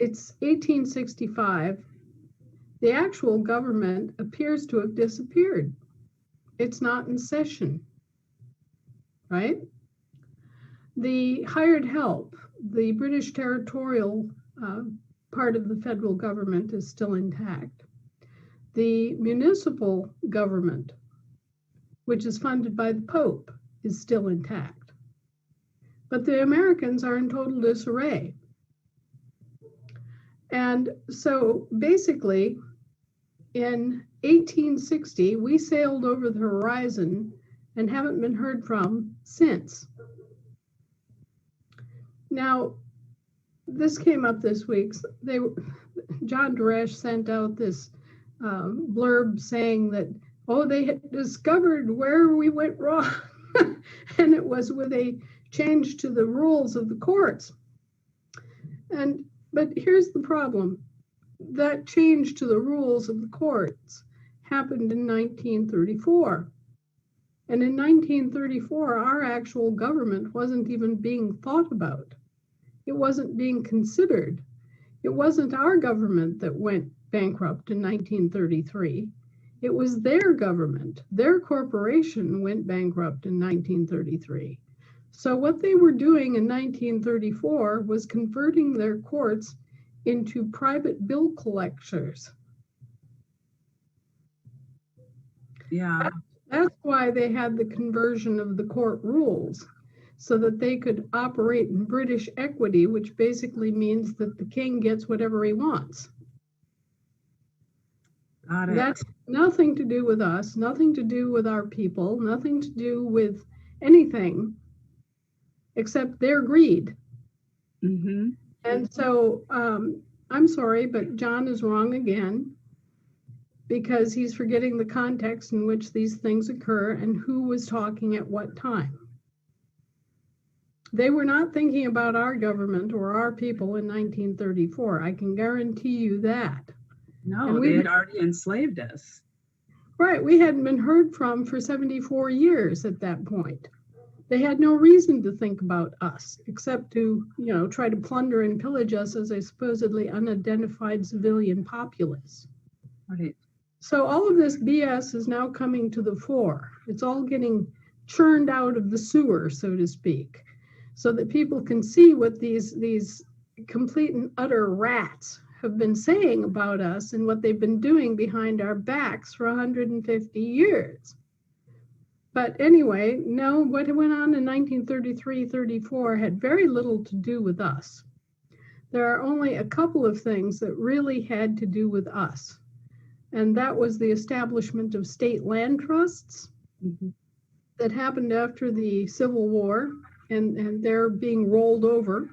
it's 1865. The actual government appears to have disappeared. It's not in session, right? The hired help, the British territorial part of the federal government is still intact. The municipal government, which is funded by the Pope, is still intact. But the Americans are in total disarray. And so basically, in 1860, we sailed over the horizon and haven't been heard from since. Now, this came up this week. John Duresh sent out this blurb saying that, oh, they had discovered where we went wrong. And it was with a change to the rules of the courts. But here's the problem. That change to the rules of the courts happened in 1934. And in 1934, our actual government wasn't even being thought about. It wasn't being considered. It wasn't our government that went bankrupt in 1933. It was their government. Their corporation went bankrupt in 1933. So what they were doing in 1934 was converting their courts into private bill collectors. Yeah. That's why they had the conversion of the court rules, so that they could operate in British equity, which basically means that the king gets whatever he wants. Got it. That's nothing to do with us, nothing to do with our people, nothing to do with anything except their greed. Mm-hmm. And so I'm sorry, but John is wrong again, because he's forgetting the context in which these things occur and who was talking at what time. They were not thinking about our government or our people in 1934. I can guarantee you that. No, they had already enslaved us. Right. We hadn't been heard from for 74 years at that point. They had no reason to think about us except to, try to plunder and pillage us as a supposedly unidentified civilian populace. Right. So all of this BS is now coming to the fore. It's all getting churned out of the sewer, so to speak, so that people can see what these complete and utter rats have been saying about us and what they've been doing behind our backs for 150 years. But anyway, no, what went on in 1933-34 had very little to do with us. There are only a couple of things that really had to do with us. And that was the establishment of state land trusts that happened after the Civil War, and they're being rolled over,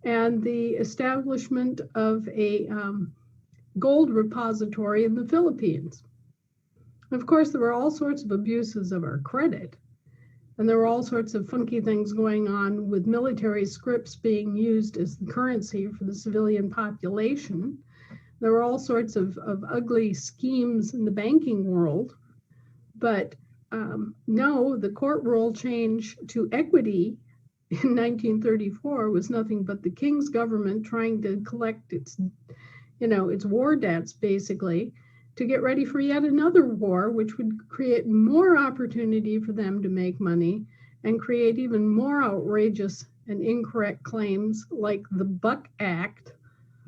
and the establishment of a gold repository in the Philippines. Of course, there were all sorts of abuses of our credit, and there were all sorts of funky things going on with military scripts being used as the currency for the civilian population. There were all sorts of ugly schemes in the banking world, but no, the court rule change to equity in 1934 was nothing but the king's government trying to collect its war debts, basically, to get ready for yet another war, which would create more opportunity for them to make money and create even more outrageous and incorrect claims like the Buck Act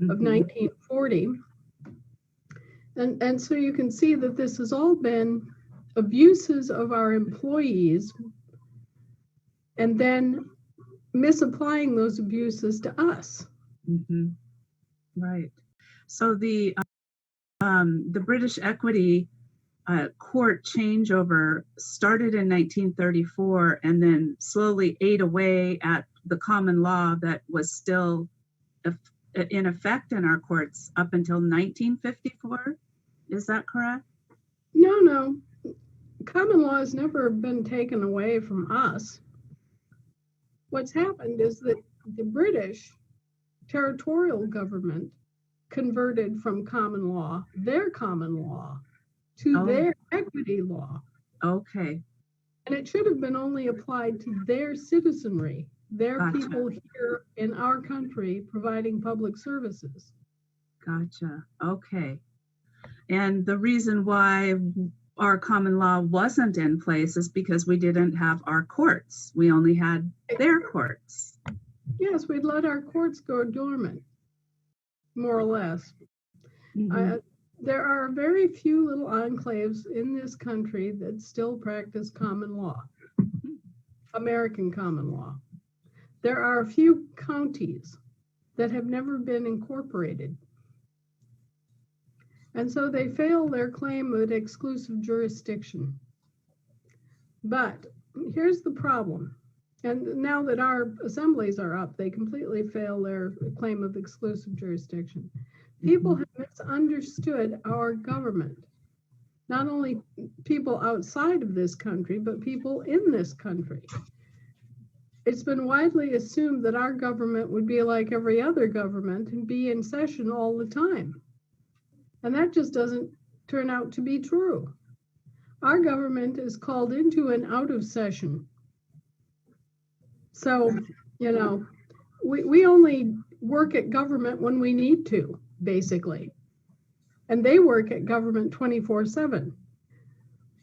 of 1940. And so you can see that this has all been abuses of our employees and then misapplying those abuses to us. Mm-hmm. Right. So the British equity court changeover started in 1934 and then slowly ate away at the common law that was still in effect in our courts up until 1954. Is that correct? No. Common law has never been taken away from us. What's happened is that the British territorial government converted from their common law, to their equity law. Okay. And it should have been only applied to their citizenry, They're Gotcha. people here in our country providing public services. Gotcha. Okay. And the reason why our common law wasn't in place is because we didn't have our courts. We only had their courts. Yes, we'd let our courts go dormant, more or less. Mhm. There are very few little enclaves in this country that still practice common law, American common law. There are a few counties that have never been incorporated. And so they fail their claim of exclusive jurisdiction. But here's the problem. And now that our assemblies are up, they completely fail their claim of exclusive jurisdiction. People have misunderstood our government. Not only people outside of this country, but people in this country. It's been widely assumed that our government would be like every other government and be in session all the time. And that just doesn't turn out to be true. Our government is called into and out of session. So, we only work at government when we need to, basically. And they work at government 24/7.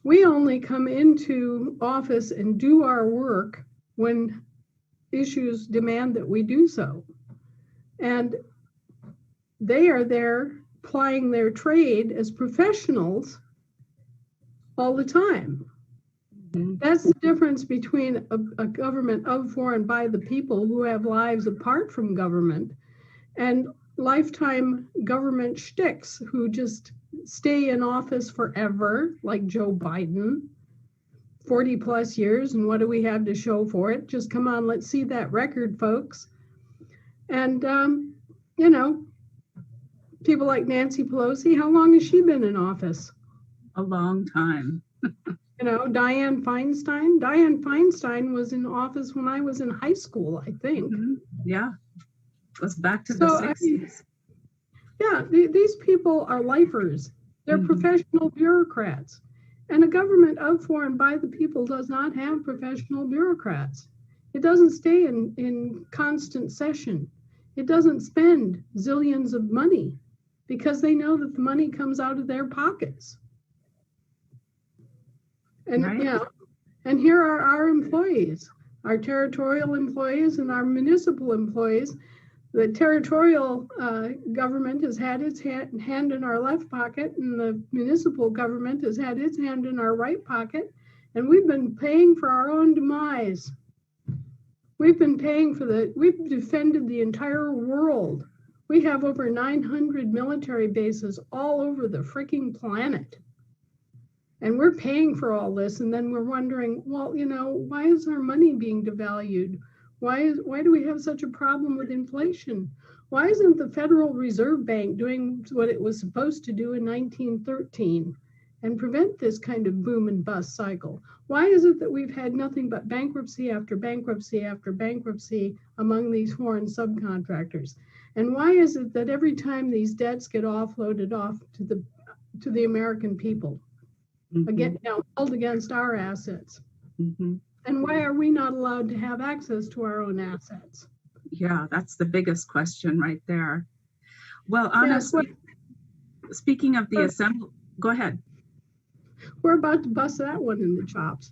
We only come into office and do our work when issues demand that we do so. And they are there plying their trade as professionals all the time. That's the difference between a government of, for, and by the people who have lives apart from government and lifetime government shticks who just stay in office forever, like Joe Biden, 40 plus years. And what do we have to show for it? Just come on, let's see that record, folks. And, people like Nancy Pelosi, how long has she been in office? A long time. Dianne Feinstein. Dianne Feinstein was in office when I was in high school, I think. Yeah. Goes back to the 60s. These people are lifers. They're professional bureaucrats. And a government of, for, and by the people does not have professional bureaucrats. It doesn't stay in constant session. It doesn't spend zillions of money because they know that the money comes out of their pockets. And right. And here are our employees, our territorial employees and our municipal employees. The territorial government has had its hand in our left pocket, and the municipal government has had its hand in our right pocket, and we've been paying for our own demise. We've defended the entire world. We have over 900 military bases all over the freaking planet. And we're paying for all this, and then we're wondering, well, why is our money being devalued? Why do we have such a problem with inflation? Why isn't the Federal Reserve Bank doing what it was supposed to do in 1913 and prevent this kind of boom and bust cycle? Why is it that we've had nothing but bankruptcy after bankruptcy after bankruptcy among these foreign subcontractors? And why is it that every time these debts get offloaded off to the American people, again, held against our assets? And why are we not allowed to have access to our own assets? Yeah, that's the biggest question right there. Well, honestly, speaking of the assembly, go ahead. We're about to bust that one in the chops.